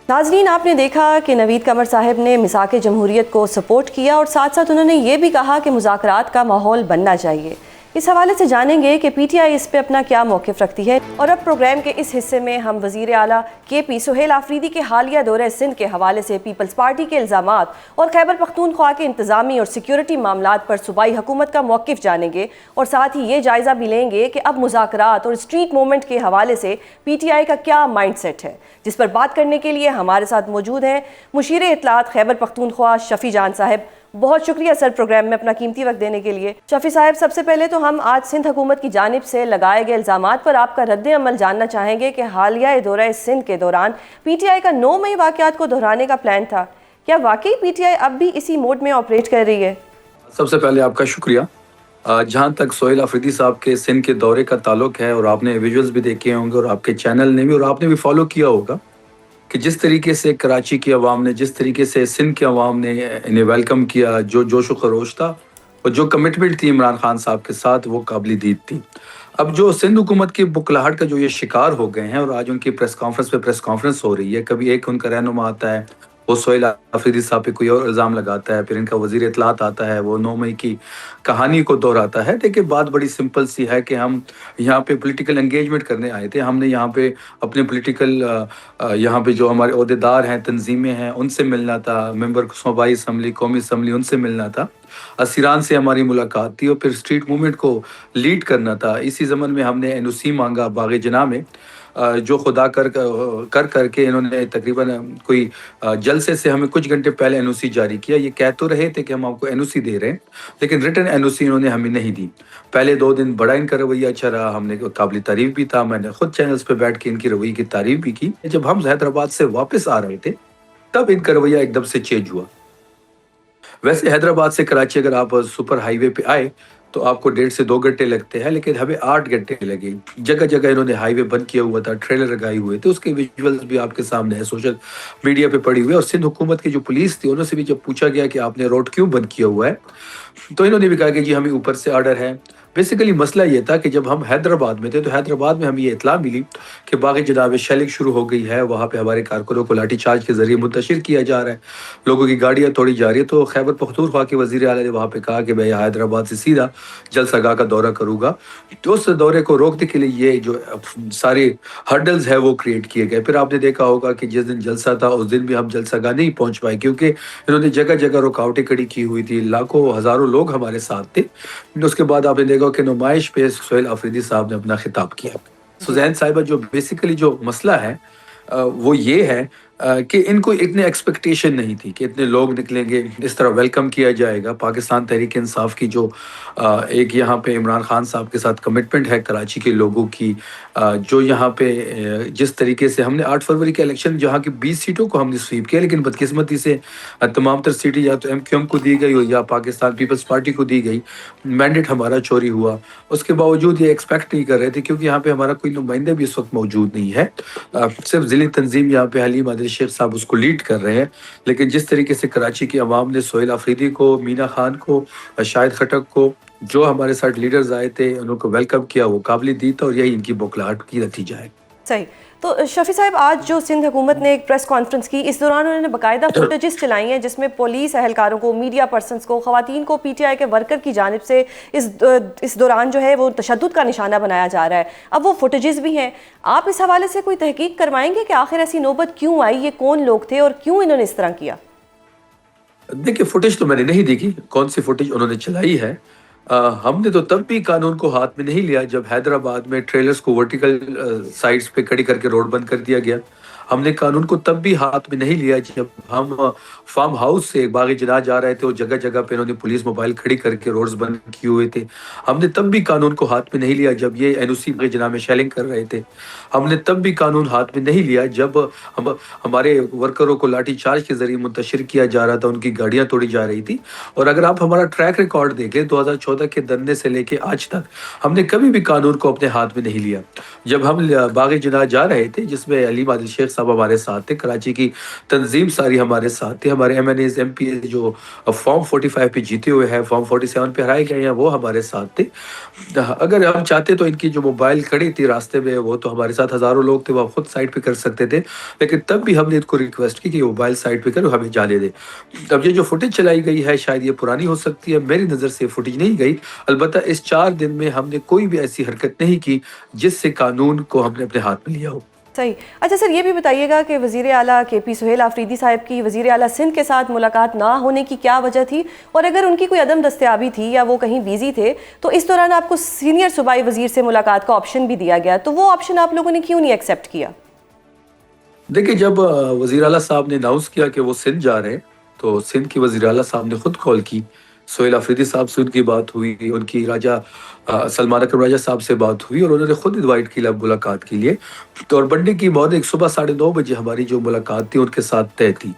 ناظرین, آپ نے دیکھا کہ نوید قمر صاحب نے میثاق جمہوریت کو سپورٹ کیا, اور ساتھ ساتھ انہوں نے یہ بھی کہا کہ مذاکرات کا ماحول بننا چاہیے. اس حوالے سے جانیں گے کہ پی ٹی آئی اس پہ اپنا کیا موقف رکھتی ہے. اور اب پروگرام کے اس حصے میں ہم وزیر اعلیٰ کے پی سہیل آفریدی کے حالیہ دورہ سندھ کے حوالے سے پیپلز پارٹی کے الزامات اور خیبر پختونخوا کے انتظامی اور سیکیورٹی معاملات پر صوبائی حکومت کا موقف جانیں گے, اور ساتھ ہی یہ جائزہ بھی لیں گے کہ اب مذاکرات اور اسٹریٹ موومنٹ کے حوالے سے پی ٹی آئی کا کیا مائنڈ سیٹ ہے, جس پر بات کرنے کے لیے ہمارے ساتھ موجود ہیں مشیر اطلاعات خیبر پختونخوا شفیع جان صاحب. بہت شکریہ سر پروگرام میں اپنا قیمتی وقت دینے کے لیے. شفیع صاحب, سب سے پہلے تو ہم آج سندھ حکومت کی جانب سے لگائے گئے الزامات پر آپ کا رد عمل جاننا چاہیں گے کہ حالیہ دورہ سندھ کے دوران پی ٹی آئی کا 9 مئی واقعات کو دہرانے کا پلان تھا. کیا واقعی پی ٹی آئی اب بھی اسی موڈ میں آپریٹ کر رہی ہے؟ سب سے پہلے آپ کا شکریہ. جہاں تک سہیل آفریدی صاحب کے سندھ کے دورے کا تعلق ہے, اور آپ نے ویژولز بھی دیکھے ہوں گے, اور آپ کے چینل نے بھی, اور آپ نے بھی فالو کیا ہوگا کہ جس طریقے سے کراچی کی عوام نے, جس طریقے سے سندھ کے عوام نے انہیں ویلکم کیا, جو جوش و خروش تھا اور جو کمٹمنٹ تھی عمران خان صاحب کے ساتھ, وہ قابل دید تھی. اب جو سندھ حکومت کی بکلاہٹ کا جو یہ شکار ہو گئے ہیں, اور آج ان کی پریس کانفرنس پہ پریس کانفرنس ہو رہی ہے, کبھی ایک ان کا رہنما آتا ہے وہ سہیل آفریدی صاحب پہ کوئی اور الزام لگاتا ہے, پھر ان کا وزیر اطلاعات آتا ہے وہ 9 مئی کی کہانی کو دہراتا ہے. دیکھیں, بات بڑی سمپل سی ہے کہ ہم یہاں پہ پولیٹیکل انگیجمنٹ کرنے آئے تھے. ہم نے یہاں پہ اپنے پولیٹیکل یہاں پہ جو ہمارے عہدیدار ہیں, تنظیمیں ہیں, ان سے ملنا تھا. ممبر صوبائی اسمبلی, قومی اسمبلی, ان سے ملنا تھا. اسیران سے ہماری ملاقات تھی, اور پھر اسٹریٹ موومنٹ کو لیڈ کرنا تھا. اسی ضمن میں ہم نے این او سی مانگا باغ جناح میں, جو خدا کر کے انہوں نے تقریباً کوئی جلسے سے ہمیں کچھ گھنٹے پہلے این او سی جاری کیا. یہ کہہ تو رہے تھے کہ ہم آپ کو این او سی دے رہے ہیں, لیکن ریٹن این او سی انہوں نے ہمیں نہیں دی. پہلے 2 دن بڑا ان کا رویہ اچھا رہا, ہم نے قابل تعریف بھی تھا. میں نے خود چینلز پہ بیٹھ کے ان کی رویے کی تعریف بھی کی. جب ہم حیدرآباد سے واپس آ رہے تھے تب ان کا رویہ ایک دم سے چینج ہوا. ویسے حیدرآباد سے کراچی اگر آپ سپر ہائی وے پہ آئے تو آپ کو 1.5 سے 2 گھنٹے لگتے ہیں, لیکن ہمیں 8 گھنٹے لگے. جگہ جگہ انہوں نے ہائی وے بند کیا ہوا تھا, ٹریلر لگائے ہوئے تھے. اس کے ویژولز بھی آپ کے سامنے ہے, سوشل میڈیا پہ پڑی ہوئے. اور سندھ حکومت کی جو پولیس تھی, انہوں سے بھی جب پوچھا گیا کہ آپ نے روڈ کیوں بند کیا ہوا ہے, تو انہوں نے بھی کہا کہ جی ہمیں اوپر سے آرڈر ہے. بیسیکلی مسئلہ یہ تھا کہ جب ہم حیدرآباد میں تھے تو حیدرآباد میں ہمیں یہ اطلاع ملی کہ باغ جناح میں شیلنگ شروع ہو گئی ہے. وہاں پہ ہمارے کارکنوں کو لاٹھی چارج کے ذریعے منتشر کیا جا رہا ہے, لوگوں کی گاڑیاں توڑی جا رہی ہے. تو خیبر پختونخوا کے وزیر اعلیٰ نے وہاں پہ کہا کہ میں حیدرآباد سے سیدھا جلسہ گاہ کا دورہ کروں گا. تو اس دورے کو روکنے کے لیے یہ جو سارے ہرڈلز ہے وہ کریٹ کیے گئے. پھر آپ نے دیکھا ہوگا کہ جس دن جلسہ تھا اس دن بھی ہم جلسہ گاہ نہیں پہنچ پائے, کیونکہ انہوں نے جگہ جگہ رکاوٹیں کھڑی کی ہوئی تھی. لاکھوں ہزاروں لوگ ہمارے ساتھ تھے. اس کے بعد آپ نے دیکھا کہ نمائش پہ سہیل آفریدی صاحب نے اپنا خطاب کیا. سوزین صاحبہ, جو بیسیکلی جو مسئلہ ہے وہ یہ ہے کہ ان کو اتنے ایکسپیکٹیشن نہیں تھی کہ اتنے لوگ نکلیں گے، اس طرح ویلکم کیا جائے گا۔ پاکستان تحریک انصاف کی جو ایک یہاں پہ عمران خان صاحب کے ساتھ کمٹمنٹ ہے کراچی کے لوگوں کی، جو یہاں پہ جس طریقے سے ہم نے 8 فروری کے الیکشن جہاں کی 20 سیٹوں کو ہم نے سویپ کیا، لیکن بدقسمتی سے تمام تر سیٹیں یا تو ایم کیو ایم کو دی گئی یا پاکستان پیپلز پارٹی کو دی گئی، مینڈیٹ ہمارا چوری ہوا۔ اس کے باوجود یہ ایکسپیکٹ نہیں کر رہے تھے کیونکہ یہاں پہ ہمارا کوئی نمائندہ بھی اس وقت موجود نہیں ہے، صرف ضلعی تنظیم یہاں پہ حلیم عادل شیخ صاحب اس کو لیڈ کر رہے ہیں۔ لیکن جس طریقے سے کراچی کی عوام نے سہیل آفریدی کو، مینا خان کو، شاہد خٹک کو، جو ہمارے ساتھ لیڈرز آئے تھے انہوں کو ویلکم کیا، وہ قابل دید تھا اور یہی ان کی بوکھلاہٹ کی نتیجہ ہے۔ صحیح۔ تو شفیع صاحب، آج جو سندھ حکومت نے ایک پریس کانفرنس کی، اس دوران انہوں نے باقاعدہ فوٹیجز چلائی ہیں جس میں پولیس اہلکاروں کو، میڈیا پرسنز کو، خواتین کو پی ٹی آئی کے ورکر کی جانب سے اس دوران جو ہے وہ تشدد کا نشانہ بنایا جا رہا ہے۔ اب وہ فوٹیجز بھی ہیں، آپ اس حوالے سے کوئی تحقیق کروائیں گے کہ آخر ایسی نوبت کیوں آئی، یہ کون لوگ تھے اور کیوں انہوں نے اس طرح کیا؟ دیکھیں، فوٹیج تو میں نے نہیں دیکھی، کون سی فوٹیج انہوں نے چلائی ہے۔ ہم نے تو تب بھی قانون کو ہاتھ میں نہیں لیا جب حیدرآباد میں ٹریلرز کو ورٹیکل سائڈز پہ کھڑی کر کے روڈ بند کر دیا گیا۔ ہم نے قانون کو تب بھی ہاتھ میں نہیں لیا جب ہم فارم ہاؤس سے باغ جناح جا رہے تھے اور جگہ جگہ پہ انہوں نے پولیس موبائل کھڑی کر کے روڈز بند کیے ہوئے تھے۔ ہم نے تب بھی قانون کو ہاتھ میں نہیں لیا جب یہ این او سی باغ جناح میں شیلنگ کر رہے تھے۔ ہم نے تب بھی قانون ہاتھ میں نہیں لیا جب ہمارے ورکروں کو لاٹھی چارج کے ذریعے منتشر کیا جا رہا تھا، ان کی گاڑیاں توڑی جا رہی تھی۔ اور اگر آپ ہمارا ٹریک ریکارڈ دیکھیں 2014 کے دھرنے سے لے کے آج تک ہم نے کبھی بھی قانون کو اپنے ہاتھ میں نہیں لیا۔ جب ہم باغ جناح جا رہے تھے جس میں حلیم عادل شیخ صاحب ہمارے ساتھ تھے، کراچی کی تنظیم ساری ہمارے ساتھ تھے، ہمارے M N As, M P A جو فارم 45 پہ جیتے ہوئے ہیں، فارم 47 پہ ہرائے گئے ہیں، وہ ہمارے ساتھ تھے۔ اگر ہم چاہتے تو ان کی جو موبائل کھڑی تھی راستے میں، وہ تو ہمارے ساتھ ہزاروں لوگ تھے، وہ خود سائڈ پہ کر سکتے تھے، لیکن تب بھی ہم نے ان کو ریکویسٹ کی کہ موبائل سائڈ پہ کرو، ہمیں جانے دے۔ اب یہ جو فوٹیج چلائی گئی ہے شاید یہ پرانی ہو سکتی ہے، میری نظر سے فوٹیج نہیں گئی، البتہ اس 4 دن میں ہم نے کوئی بھی ایسی حرکت نہیں کی جس سے قانون کو ہم نے اپنے ہاتھ میں لیا ہو۔ صحیح۔ اچھا سر، یہ بھی بتائیے گا کہ وزیر اعلیٰ کے پی سہیل آفریدی صاحب کی وزیر اعلیٰ سندھ کے ساتھ ملاقات نہ ہونے کی کیا وجہ تھی، اور اگر ان کی کوئی عدم دستیابی تھی یا وہ کہیں بیزی تھے تو اس دوران آپ کو سینئر صوبائی وزیر سے ملاقات کا آپشن بھی دیا گیا، تو وہ آپشن آپ لوگوں نے کیوں نہیں ایکسیپٹ کیا؟ دیکھیں، جب وزیر اعلیٰ صاحب نے اناؤنس کیا کہ وہ سندھ جا رہے ہیں تو سندھ کی وزیر اعلیٰ صاحب نے خود کال کی، سہیل آفریدی صاحب سے ان کی بات ہوئی، ان کی راجہ سلمان اکرم راجہ صاحب سے بات ہوئی اور انہوں نے خود انوائٹ کیا ملاقات کے لیے۔ تو اور منڈے کی مارننگ صبح 9:30 بجے ہماری جو ملاقات تھی ان کے ساتھ طے تھی۔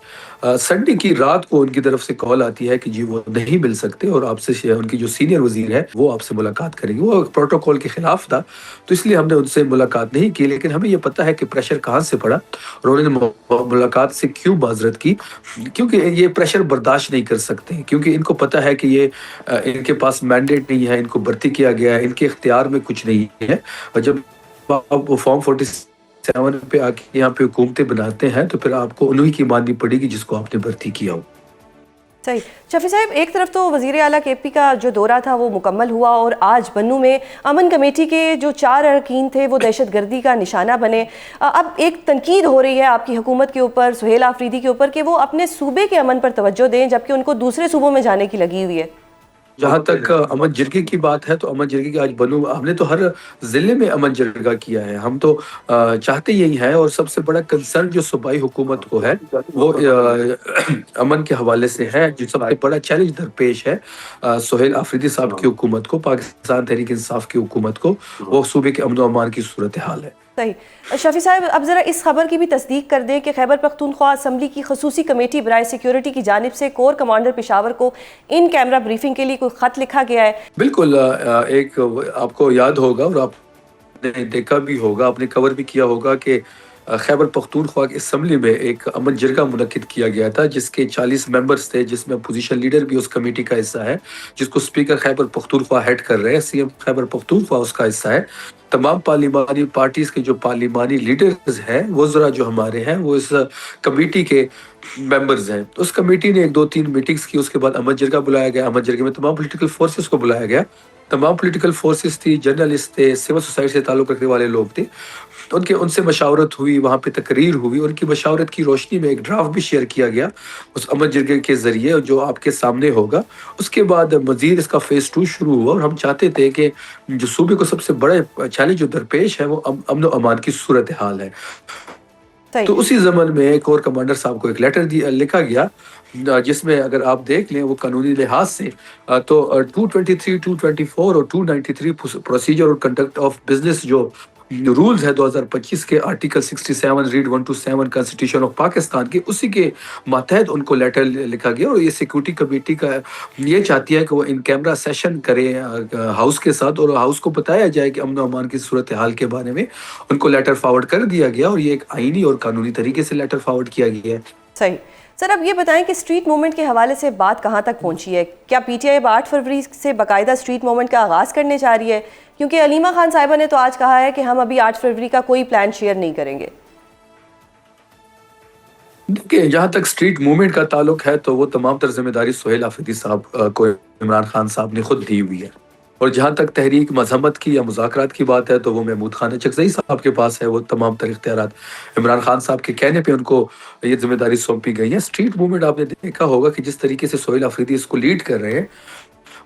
سنڈے کی رات کو ان کی طرف سے کال آتی ہے کہ جی وہ نہیں مل سکتے اور آپ سے ان کی جو سینئر وزیر ہے وہ آپ سے ملاقات کریں گے۔ وہ پروٹوکول کے خلاف تھا تو اس لیے ہم نے ان سے ملاقات نہیں کی، لیکن ہمیں یہ پتہ ہے کہ پریشر کہاں سے پڑا اور انہوں نے ملاقات سے کیوں معذرت کی، کیونکہ یہ پریشر برداشت نہیں کر سکتے، کیونکہ ان کو پتہ ہے کہ یہ ان کے پاس مینڈیٹ نہیں ہے، ان کو بھرتی کیا گیا ہے، ان کے اختیار میں کچھ نہیں ہے، اور جب آپ وہ فارم 47 پہ آ کے یہاں پہ حکومتیں بناتے ہیں تو پھر آپ کو انہی کی ماننی پڑے گی جس کو آپ نے بھرتی کیا ہو۔ صحیح۔ شفیع صاحب، ایک طرف تو وزیر اعلیٰ کے پی کا جو دورہ تھا وہ مکمل ہوا اور آج بنوں میں امن کمیٹی کے جو 4 اراکین تھے وہ دہشت گردی کا نشانہ بنے۔ اب ایک تنقید ہو رہی ہے آپ کی حکومت کے اوپر، سہیل آفریدی کے اوپر، کہ وہ اپنے صوبے کے امن پر توجہ دیں جبکہ ان کو دوسرے صوبوں میں جانے کی لگی ہوئی ہے۔ جہاں تک امن جرگے کی بات ہے تو امن جرگے کی آج بنو، ہم نے تو ہر ضلع میں امن جرگہ کیا ہے، ہم تو چاہتے یہی ہیں، اور سب سے بڑا کنسرن جو صوبائی حکومت کو ہے وہ امن کے حوالے سے ہے، جو سب سے بڑا چیلنج درپیش ہے سہیل آفریدی صاحب کی حکومت کو، پاکستان تحریک انصاف کی حکومت کو، وہ صوبے کے امن و امان کی صورتحال ہے۔ صحیح۔ شفیع صاحب، اب ذرا اس خبر کی بھی تصدیق کر دیں کہ خیبر پختونخوا اسمبلی کی خصوصی کمیٹی برائے سیکیورٹی کی جانب سے کور کمانڈر پشاور کو ان کیمرہ بریفنگ کے لیے کوئی خط لکھا گیا ہے؟ بالکل، ایک آپ کو یاد ہوگا اور آپ نے دیکھا بھی ہوگا، آپ نے کور بھی کیا ہوگا کہ خیبر پختونخوا کی اسمبلی میں ایک امن جرگہ منعقد کیا گیا تھا جس کے 40 ممبرز تھے، جس میں اپوزیشن لیڈر بھی اس کمیٹی کا حصہ ہے، جس کو اسپیکر خیبر پختونخوا ہیڈ کر رہے ہیں، سی ایم خیبر پختونخوا اس کا حصہ ہے۔ تمام پارلیمانی پارٹیز کے جو پارلیمانی لیڈرز ہیں، وزراء جو ہمارے ہیں، وہ اس کمیٹی کے ممبرز ہیں۔ اس کمیٹی نے 2-3 میٹنگز کی، اس کے بعد امن جرگہ بلایا گیا، امن جرگے میں تمام پولیٹیکل فورسز کو بلایا گیا، تمام پولیٹیکل فورسز تھی، جرنلسٹ تھے، سول سوسائٹی سے تعلق رکھنے والے لوگ تھے، ان سے مشاورت ہوئی، وہاں پہ تقریر ہوئی، ان کی مشاورت کی روشنی میں ایک ڈرافٹ بھی شیئر کیا گیا اس امن جرگے کے ذریعے جو آپ کے سامنے ہوگا۔ اس کے بعد مزید اس کا فیز 2 شروع ہوا اور ہم چاہتے تھے کہ جو صوبے کو سب سے بڑا چیلنج جو درپیش ہے وہ امن و امان کی صورتحال ہے۔ تو اسی ضمن میں ایک اور کمانڈر صاحب کو ایک لیٹر لکھا گیا جس میں اگر آپ دیکھ لیں وہ قانونی لحاظ سے تو 223 224 اور 293 پروسیجر اور کنڈکٹ آف بزنس جو رولز ہے 2025 کے article 67 read 127 constitution of Pakistan کے اسی کے ماتحت ان کو لیٹر لکھا گیا. اور یہ سیکورٹی کمیٹی کا یہ چاہتی ہے کہ وہ ان کیمرہ سیشن کرے ہاؤس کے ساتھ اور ہاؤس کو بتایا جائے کہ امن و امان کی صورتحال کے بارے میں. ان کو لیٹر فارورڈ کر دیا گیا اور یہ ایک آئینی اور قانونی طریقے سے لیٹر فارورڈ کیا گیا ہے. صحیح. سر اب یہ بتائیں کہ اسٹریٹ موومنٹ کے حوالے سے بات کہاں تک پہنچی ہے؟ کیا پی ٹی آئی اب 8 فروری سے باقاعدہ اسٹریٹ موومنٹ کا آغاز کرنے جا رہی ہے؟ کیونکہ علیمہ خان صاحبہ نے تو آج کہا ہے کہ ہم ابھی 8 فروری کا کوئی پلان شیئر نہیں کریں گے. دیکھیں جہاں تک اسٹریٹ موومنٹ کا تعلق ہے تو وہ تمام تر ذمہ داری سہیل آفریدی صاحب کو عمران خان صاحب نے خود دی ہوئی ہے. اور جہاں تک تحریک مذمت کی یا مذاکرات کی بات ہے تو وہ محمود خان چکزئی صاحب کے پاس ہے. وہ تمام تر اختیارات عمران خان صاحب کے کہنے پہ ان کو یہ ذمہ داری سونپی گئی ہے. اسٹریٹ موومنٹ آپ نے دیکھا ہوگا کہ جس طریقے سے سہیل آفریدی اس کو لیڈ کر رہے ہیں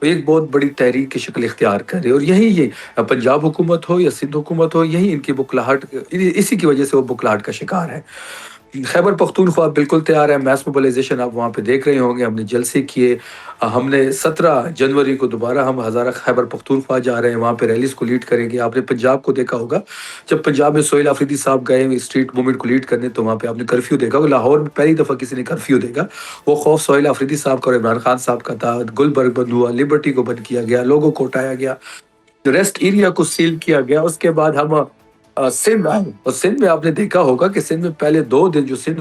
وہ ایک بہت بڑی تحریک کی شکل اختیار کر رہے ہیں. اور یہی یہ پنجاب حکومت ہو یا سندھ حکومت ہو یہی ان کی بکلاہٹ اسی کی وجہ سے وہ بکلاہٹ کا شکار ہے. خیبر پختونخوا بالکل تیار ہے. میس موبلائزیشن آپ وہاں پہ دیکھ رہے ہوں گے. ہم نے جلسے کیے. ہم نے 17 جنوری کو دوبارہ ہم ہزارہ خیبر پختونخوا جا رہے ہیں. وہاں پہ ریلیز کو لیڈ کریں گے. آپ نے پنجاب کو دیکھا ہوگا جب پنجاب میں سہیل آفریدی صاحب گئے اسٹریٹ موومنٹ کو لیڈ کرنے تو وہاں پہ آپ نے کرفیو دیکھا ہوگا. لاہور میں پہلی دفعہ کسی نے کرفیو دیکھا. وہ خوف سہیل آفریدی صاحب کا اور عمران خان صاحب کا تھا. گلبرگ بند ہوا, لبرٹی کو بند کیا گیا, لوگوں کو اٹھایا گیا, ریسٹ ایریا کو سیل کیا گیا. اس کے بعد ہم سندھ آئے اور سندھ میں آپ نے دیکھا ہوگا کہ سندھ میں پہلے 2 دن جو سندھ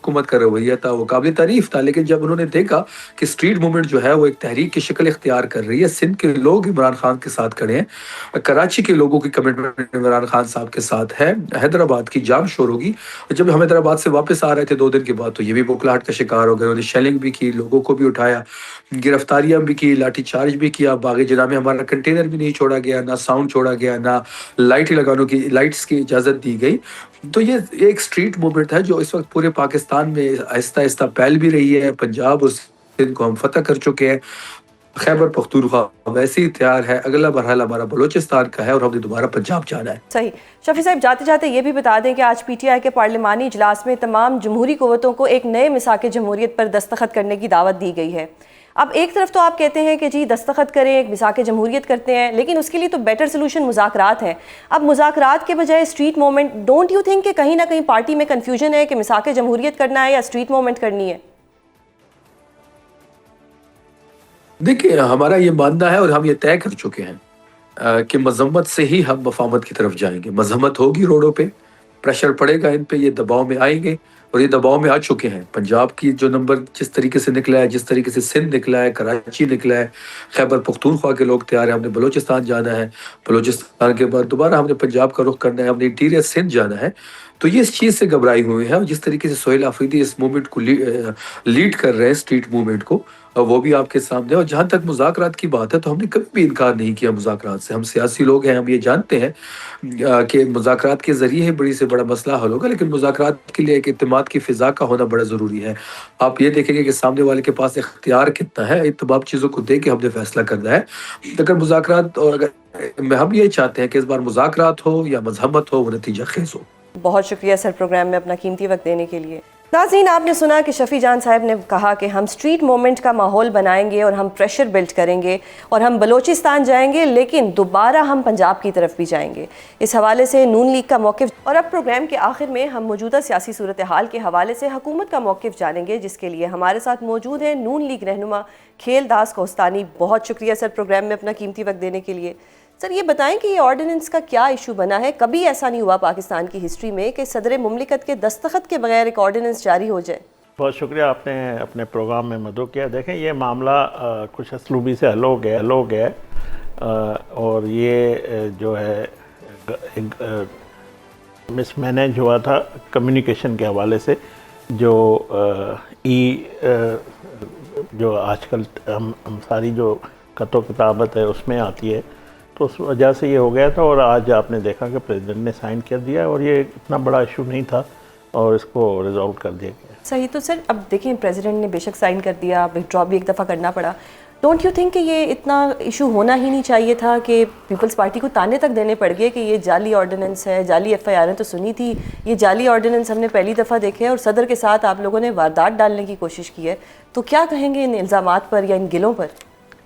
حکومت کا رویہ تھا وہ قابل تعریف تھا. لیکن جب انہوں نے دیکھا کہ اسٹریٹ موومنٹ جو ہے وہ ایک تحریک کی شکل اختیار کر رہی ہے, سندھ کے لوگ عمران خان کے ساتھ کھڑے ہیں, کراچی کے لوگوں کی کمٹمنٹ عمران خان صاحب کے ساتھ ہے, حیدرآباد کی جام شور ہوگی. جب ہم حیدرآباد سے واپس آ رہے تھے 2 دن کے بعد تو یہ بھی بکلاہٹ کا شکار ہو گئے. انہوں نے شیلنگ بھی کی, لوگوں کو بھی اٹھایا, گرفتاریاں بھی کی, لاٹھی چارج بھی کیا. باغ جناح میں ہمارا کنٹینر بھی نہیں چھوڑا گیا, نہ ساؤنڈ چھوڑا گیا, نہ لائٹس کی اجازت دی گئی. تو یہ ایک اسٹریٹ موومنٹ ہے جو اس وقت پورے پاکستان میں آہستہ آہستہ پھیل بھی رہی ہے. پنجاب اور سندھ کو ہم فتح کر چکے ہیں. خیبر پختونخوا ویسے ہی تیار ہے. اگلا مرحلہ ہمارا بلوچستان کا ہے اور ہم نے دوبارہ پنجاب جانا ہے. صحیح. شفیع صاحب جاتے جاتے یہ بھی بتا دیں کہ آج پی ٹی آئی کے پارلیمانی اجلاس میں تمام جمہوری قوتوں کو ایک نئے میثاق جمہوریت پر دستخط کرنے کی دعوت دی گئی ہے. اب ایک طرف تو آپ کہتے ہیں کہ جی دستخط کریں, ایک میثاق جمہوریت کرتے ہیں, لیکن اس کے لیے تو بیٹر سلوشن مذاکرات ہیں. اب مذاکرات کے بجائے street movement, don't you think کہ کہیں نہ کہیں پارٹی میں کنفیوژن ہے کہ میثاق جمہوریت کرنا ہے یا اسٹریٹ موومنٹ کرنی ہے؟ دیکھیں ہمارا یہ ماننا ہے اور ہم یہ طے کر چکے ہیں کہ مذمت سے ہی ہم مفاہمت کی طرف جائیں گے. مذمت ہوگی روڈوں پہ, پریشر پڑے گا ان پہ, یہ دباؤ میں آئیں گے اور یہ دباؤ میں آ چکے ہیں. پنجاب کی جو نمبر جس طریقے سے نکلا ہے, جس طریقے سے سندھ نکلا ہے, کراچی نکلا ہے, خیبر پختونخوا کے لوگ تیار ہیں. ہم نے بلوچستان جانا ہے, بلوچستان کے بعد دوبارہ ہم نے پنجاب کا رخ کرنا ہے, ہم نے انٹیریئر سندھ جانا ہے. تو یہ اس چیز سے گھبرائی ہوئی ہے. اور جس طریقے سے سہیل آفریدی اس موومنٹ کو لیڈ کر رہے ہیں, اسٹریٹ موومنٹ کو, وہ بھی آپ کے سامنے. اور جہاں تک مذاکرات کی بات ہے تو ہم نے کبھی بھی انکار نہیں کیا مذاکرات سے. ہم سیاسی لوگ ہیں, ہم یہ جانتے ہیں کہ مذاکرات کے ذریعے ہی بڑی سے بڑا مسئلہ حل ہوگا. لیکن مذاکرات کے لیے ایک اعتماد کی فضا کا ہونا بڑا ضروری ہے. آپ یہ دیکھیں گے کہ سامنے والے کے پاس اختیار کتنا ہے, ان تمام چیزوں کو دیکھ کے ہم نے فیصلہ کرنا ہے. اگر مذاکرات اور اگر ہم یہ چاہتے ہیں کہ اس بار مذاکرات ہو یا مذمت ہو وہ نتیجہ خیز ہو. بہت شکریہ سر پروگرام میں اپنا قیمتی وقت دینے کے لیے. ناظرین آپ نے سنا کہ شفیع جان صاحب نے کہا کہ ہم اسٹریٹ موومنٹ کا ماحول بنائیں گے اور ہم پریشر بلڈ کریں گے اور ہم بلوچستان جائیں گے, لیکن دوبارہ ہم پنجاب کی طرف بھی جائیں گے. اس حوالے سے نون لیگ کا موقف. اور اب پروگرام کے آخر میں ہم موجودہ سیاسی صورتحال کے حوالے سے حکومت کا موقف جانیں گے, جس کے لیے ہمارے ساتھ موجود ہیں نون لیگ رہنما کھیل داس کوہستانی. بہت شکریہ سر پروگرام میں اپنا قیمتی وقت دینے کے لیے. سر یہ بتائیں کہ یہ آرڈیننس کا کیا ایشو بنا ہے؟ کبھی ایسا نہیں ہوا پاکستان کی ہسٹری میں کہ صدر مملکت کے دستخط کے بغیر ایک آرڈیننس جاری ہو جائے. بہت شکریہ, آپ نے اپنے پروگرام میں مدعو کیا. دیکھیں یہ معاملہ کچھ اسلوبی سے حل ہو گیا اور یہ جو ہے مس مینیج ہوا تھا کمیونیکیشن کے حوالے سے, جو جو آج کل ہم ساری جو خط و کتابت ہے اس میں آتی ہے, تو اس وجہ سے یہ ہو گیا تھا. اور آج آپ نے دیکھا کہ پریزیڈنٹ نے سائن کر دیا اور یہ اتنا بڑا ایشو نہیں تھا اور اس کو ریزالو کر دیا گیا. صحیح. تو سر اب دیکھیں پریزیڈنٹ نے بے شک سائن کر دیا, وتھڈرا بھی ایک دفعہ کرنا پڑا, ڈونٹ یو تھنک کہ یہ اتنا ایشو ہونا ہی نہیں چاہیے تھا کہ پیپلز پارٹی کو تانے تک دینے پڑ گئے کہ یہ جعلی آرڈیننس ہے, جعلی ایف آئی آر تو سنی تھی, یہ جعلی آرڈیننس ہم نے پہلی دفعہ دیکھے اور صدر کے ساتھ آپ لوگوں نے واردات ڈالنے کی کوشش کی ہے, تو کیا کہیں گے ان الزامات پر یا ان گلوں پر؟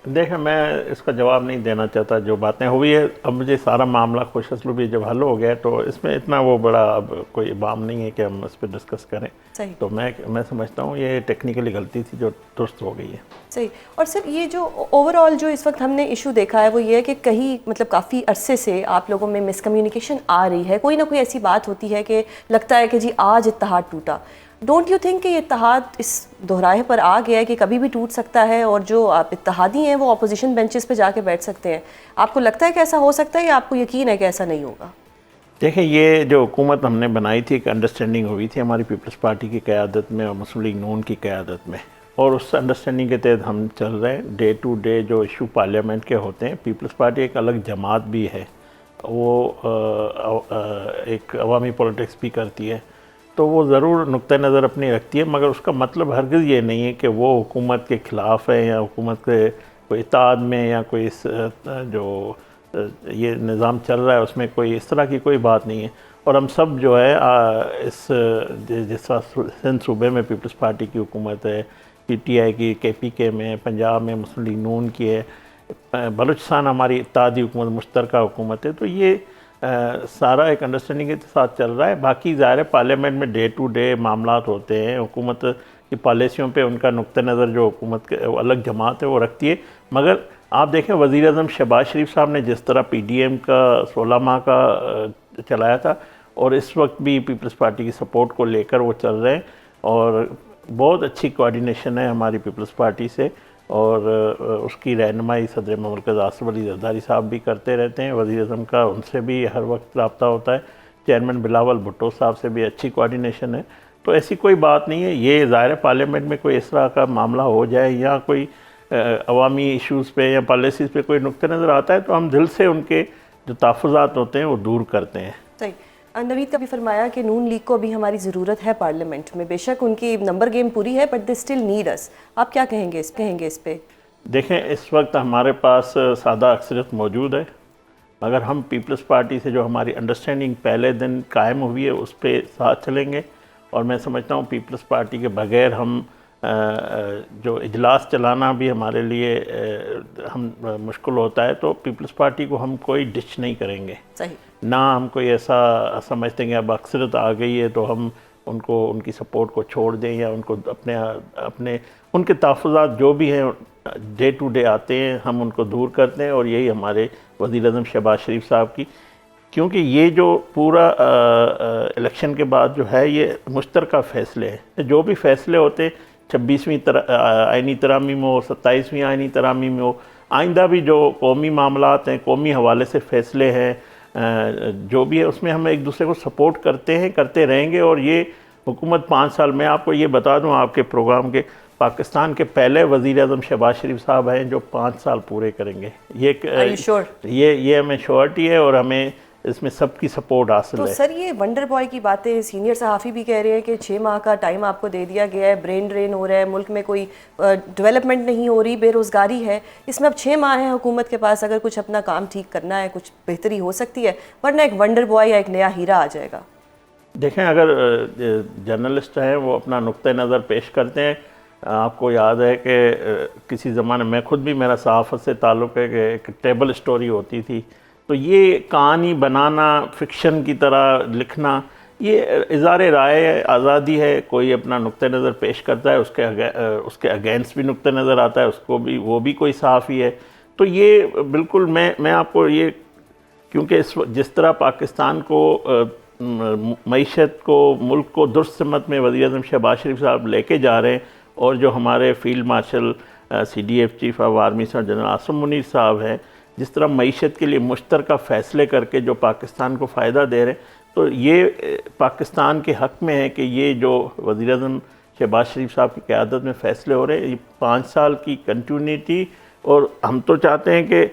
دیکھیں میں اس کا جواب نہیں دینا چاہتا, جو باتیں ہوئی ہے اب مجھے سارا معاملہ خوش اسلوبی جب حل ہو گیا تو اس میں اتنا وہ بڑا اب کوئی ابام نہیں ہے کہ ہم اس پہ ڈسکس کریں. صحیح. تو میں سمجھتا ہوں یہ ٹیکنیکلی غلطی تھی جو درست ہو گئی ہے. صحیح. اور سر یہ جو اوور آل جو اس وقت ہم نے ایشو دیکھا ہے وہ یہ ہے کہ کہیں مطلب کافی عرصے سے آپ لوگوں میں مس کمیونیکیشن آ رہی ہے, کوئی نہ کوئی ایسی بات ہوتی ہے کہ لگتا ہے کہ جی آج اتحاد ٹوٹا. ڈونٹ یو تھنک کہ یہ اتحاد اس دہرائے پر آ گیا ہے کہ کبھی بھی ٹوٹ سکتا ہے اور جو آپ اتحادی ہیں وہ اپوزیشن بینچز پہ جا کے بیٹھ سکتے ہیں؟ آپ کو لگتا ہے کہ ایسا ہو سکتا ہے یا آپ کو یقین ہے کہ ایسا نہیں ہوگا؟ دیکھیں یہ جو حکومت ہم نے بنائی تھی ایک انڈرسٹینڈنگ ہوئی تھی ہماری پیپلز پارٹی کی قیادت میں اور مسلم لیگ نون کی قیادت میں, اور اس انڈرسٹینڈنگ کے تحت ہم چل رہے ہیں. ڈے ٹو ڈے جو ایشو پارلیمنٹ کے ہوتے ہیں, پیپلز پارٹی ایک الگ جماعت بھی ہے, وہ ایک عوامی پولیٹکس بھی کرتی ہے, تو وہ ضرور نقطہ نظر اپنی رکھتی ہے, مگر اس کا مطلب ہرگز یہ نہیں ہے کہ وہ حکومت کے خلاف ہے یا حکومت کے کوئی اتحاد میں یا کوئی جو یہ نظام چل رہا ہے اس میں کوئی اس طرح کی کوئی بات نہیں ہے. اور ہم سب جو ہے اس جس طرح سندھ صوبے میں پیپلز پارٹی کی حکومت ہے, پی ٹی آئی کی کے پی کے میں, پنجاب میں مسلم لیگ نون کی ہے, بلوچستان ہماری اتحادی حکومت مشترکہ حکومت ہے, تو یہ سارا ایک انڈرسٹینڈنگ کے ساتھ چل رہا ہے. باقی ظاہر پارلیمنٹ میں ڈے ٹو ڈے معاملات ہوتے ہیں, حکومت کی پالیسیوں پہ ان کا نقطہ نظر جو حکومت کے الگ جماعت ہے وہ رکھتی ہے. مگر آپ دیکھیں وزیر اعظم شہباز شریف صاحب نے جس طرح پی ڈی ایم کا 16 ماہ کا چلایا تھا, اور اس وقت بھی پیپلز پارٹی کی سپورٹ کو لے کر وہ چل رہے ہیں, اور بہت اچھی کوارڈینیشن ہے ہماری پیپلز پارٹی سے, اور اس کی رہنمائی صدر مملکت آصف علی زرداری صاحب بھی کرتے رہتے ہیں. وزیر اعظم کا ان سے بھی ہر وقت رابطہ ہوتا ہے, چیئرمین بلاول بھٹو صاحب سے بھی اچھی کوارڈینیشن ہے. تو ایسی کوئی بات نہیں ہے. یہ ظاہر پارلیمنٹ میں کوئی اس طرح کا معاملہ ہو جائے یا کوئی عوامی ایشوز پہ یا پالیسیز پہ کوئی نقطہ نظر آتا ہے تو ہم دل سے ان کے جو تحفظات ہوتے ہیں وہ دور کرتے ہیں. صحیح. نوید کا بھی فرمایا کہ نون لیگ کو بھی ہماری ضرورت ہے پارلیمنٹ میں, بے شک ان کی نمبر گیم پوری ہے بٹ دے اسٹل نیڈ اس. آپ کیا کہیں گے اس پہ؟ دیکھیں اس وقت ہمارے پاس سادہ اکثریت موجود ہے, مگر ہم پیپلز پارٹی سے جو ہماری انڈرسٹینڈنگ پہلے دن قائم ہوئی ہے اس پہ ساتھ چلیں گے, اور میں سمجھتا ہوں پیپلز پارٹی کے بغیر ہم جو اجلاس چلانا بھی ہمارے لیے ہم مشکل ہوتا ہے, تو پیپلز پارٹی کو ہم کوئی ڈچ نہیں کریں گے. صحیح. نہ ہم کوئی ایسا سمجھتے ہیں کہ اب اکثریت آ گئی ہے تو ہم ان کو ان کی سپورٹ کو چھوڑ دیں یا ان کو اپنے ان کے تحفظات جو بھی ہیں ڈے ٹو ڈے آتے ہیں ہم ان کو دور کرتے ہیں. اور یہی ہمارے وزیر اعظم شہباز شریف صاحب کی, کیونکہ یہ جو پورا الیکشن کے بعد جو ہے یہ مشترکہ فیصلے ہیں, جو بھی فیصلے ہوتے 26ویں آئینی ترامیم ہو, 27ویں آئینی ترامیم ہو, آئندہ بھی جو قومی معاملات ہیں, قومی حوالے سے فیصلے ہیں جو بھی ہے اس میں ہم ایک دوسرے کو سپورٹ کرتے ہیں, کرتے رہیں گے. اور یہ حکومت 5 سال میں آپ کو یہ بتا دوں آپ کے پروگرام کے, پاکستان کے پہلے وزیر اعظم شہباز شریف صاحب ہیں جو 5 سال پورے کریں گے. یہ ہمیں شیورٹی ہے اور ہمیں اس میں سب کی سپورٹ حاصل ہے. تو سر یہ ونڈر بوائے کی باتیں سینئر صحافی بھی کہہ رہے ہیں کہ 6 ماہ کا ٹائم آپ کو دے دیا گیا ہے, برین ڈرین ہو رہا ہے, ملک میں کوئی ڈیولپمنٹ نہیں ہو رہی, بے روزگاری ہے, اس میں اب 6 ماہ ہیں حکومت کے پاس, اگر کچھ اپنا کام ٹھیک کرنا ہے کچھ بہتری ہو سکتی ہے, ورنہ ایک ونڈر بوائے یا ایک نیا ہیرا آ جائے گا. دیکھیں اگر جرنلسٹ ہیں وہ اپنا نقطہ نظر پیش کرتے ہیں, آپ کو یاد ہے کہ کسی زمانے میں خود بھی میرا صحافت سے تعلق ہے کہ ایک ٹیبل سٹوری ہوتی تھی, تو یہ کہانی بنانا, فکشن کی طرح لکھنا, یہ اظہار رائے آزادی ہے. کوئی اپنا نقطہ نظر پیش کرتا ہے, اس کے اگینسٹ بھی نقطہ نظر آتا ہے, اس کو بھی وہ بھی کوئی صحافی ہے. تو یہ بالکل میں آپ کو یہ, کیونکہ جس طرح پاکستان کو معیشت کو, ملک کو درست سمت میں وزیر اعظم شہباز شریف صاحب لے کے جا رہے ہیں, اور جو ہمارے field marshal C D F chief of army صاحب جنرل عاصم منیر صاحب ہیں, جس طرح معیشت کے لیے مشترکہ فیصلے کر کے جو پاکستان کو فائدہ دے رہے ہیں, تو یہ پاکستان کے حق میں ہے کہ یہ جو وزیر اعظم شہباز شریف صاحب کی قیادت میں فیصلے ہو رہے ہیں, یہ 5 سال کی کنٹینیوٹی, اور ہم تو چاہتے ہیں کہ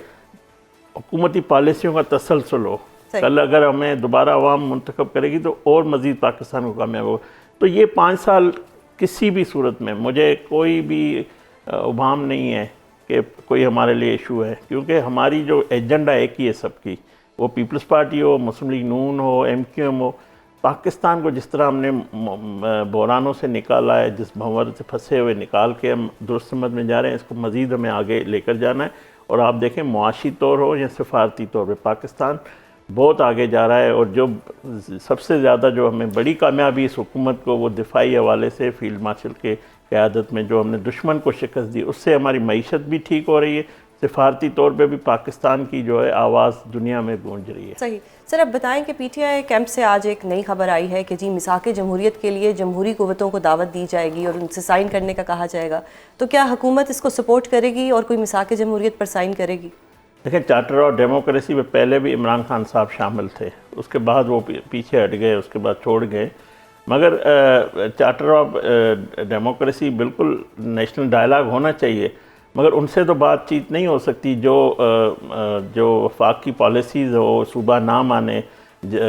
حکومتی پالیسیوں کا تسلسل ہو. کل اگر ہمیں دوبارہ عوام منتخب کرے گی تو اور مزید پاکستان کو کامیاب ہوگا. تو یہ 5 سال کسی بھی صورت میں مجھے کوئی بھی ابہام نہیں ہے کہ کوئی ہمارے لیے ایشو ہے، کیونکہ ہماری جو ایجنڈا ایک ہی ہے سب کی، وہ پیپلز پارٹی ہو، مسلم لیگ نون ہو، ایم کیو ایم ہو، پاکستان کو جس طرح ہم نے بحرانوں سے نکالا ہے، جس بھنور سے پھنسے ہوئے نکال کے ہم درست سمت میں جا رہے ہیں، اس کو مزید ہمیں آگے لے کر جانا ہے. اور آپ دیکھیں معاشی طور ہو یا سفارتی طور پہ پاکستان بہت آگے جا رہا ہے. اور جو سب سے زیادہ جو ہمیں بڑی کامیابی اس حکومت کو وہ دفاعی حوالے سے فیلڈ مارشل کے قیادت میں جو ہم نے دشمن کو شکست دی، اس سے ہماری معیشت بھی ٹھیک ہو رہی ہے، سفارتی طور پہ بھی پاکستان کی جو ہے آواز دنیا میں گونج رہی ہے. صحیح. سر اب بتائیں کہ پی ٹی آئی کیمپ سے آج ایک نئی خبر آئی ہے کہ جی مساق جمہوریت کے لیے جمہوری قوتوں کو دعوت دی جائے گی اور ان سے سائن کرنے کا کہا جائے گا، تو کیا حکومت اس کو سپورٹ کرے گی اور کوئی مساق جمہوریت پر سائن کرے گی؟ دیکھیں چارٹر آف ڈیموکریسی میں پہلے بھی عمران خان صاحب شامل تھے، اس کے بعد وہ پیچھے ہٹ گئے، اس کے بعد چھوڑ گئے. مگر چارٹر آف ڈیموکریسی بالکل نیشنل ڈائلاگ ہونا چاہیے، مگر ان سے تو بات چیت نہیں ہو سکتی جو وفاق کی پالیسیز ہو، صوبہ نہ مانے،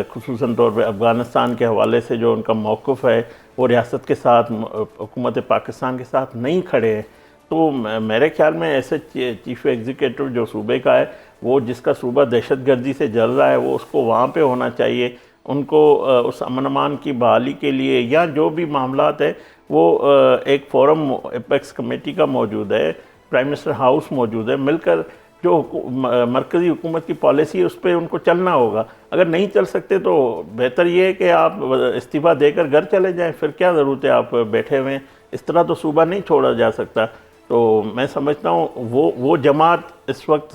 خصوصاً طور پہ افغانستان کے حوالے سے جو ان کا موقف ہے وہ ریاست کے ساتھ، حکومت پاکستان کے ساتھ نہیں کھڑے ہیں. تو میرے خیال میں ایسے چیف ایگزیکٹو جو صوبے کا ہے، وہ جس کا صوبہ دہشت گردی سے جل رہا ہے، وہ اس کو وہاں پہ ہونا چاہیے. ان کو اس امن امان کی بحالی کے لیے یا جو بھی معاملات ہیں وہ ایک فورم ایپیکس کمیٹی کا موجود ہے، پرائم منسٹر ہاؤس موجود ہے، مل کر جو مرکزی حکومت کی پالیسی ہے اس پہ ان کو چلنا ہوگا. اگر نہیں چل سکتے تو بہتر یہ ہے کہ آپ استعفیٰ دے کر گھر چلے جائیں، پھر کیا ضرورت ہے آپ بیٹھے ہوئے ہیں. اس طرح تو صوبہ نہیں چھوڑا جا سکتا. تو میں سمجھتا ہوں وہ جماعت اس وقت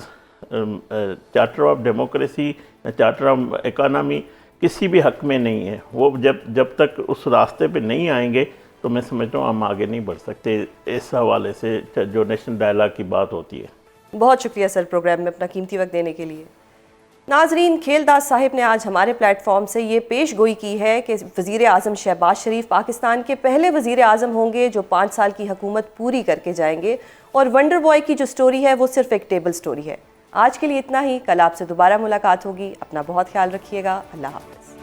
چارٹر آف ڈیموکریسی یا چارٹر آف اکانومی کسی بھی حق میں نہیں ہے. وہ جب تک اس راستے پہ نہیں آئیں گے تو میں سمجھتا ہوں ہم آگے نہیں بڑھ سکتے اس حوالے سے جو نیشنل ڈائلاگ کی بات ہوتی ہے. بہت شکریہ سر پروگرام میں اپنا قیمتی وقت دینے کے لیے. ناظرین، کھیلداس صاحب نے آج ہمارے پلیٹ فارم سے یہ پیش گوئی کی ہے کہ وزیر اعظم شہباز شریف پاکستان کے پہلے وزیر اعظم ہوں گے جو 5 سال کی حکومت پوری کر کے جائیں گے، اور ونڈر بوائے کی جو سٹوری ہے وہ صرف ایک ٹیبل سٹوری ہے. آج کے لیے اتنا ہی. کل آپ سے دوبارہ ملاقات ہوگی. اپنا بہت خیال رکھیے گا. اللہ حافظ.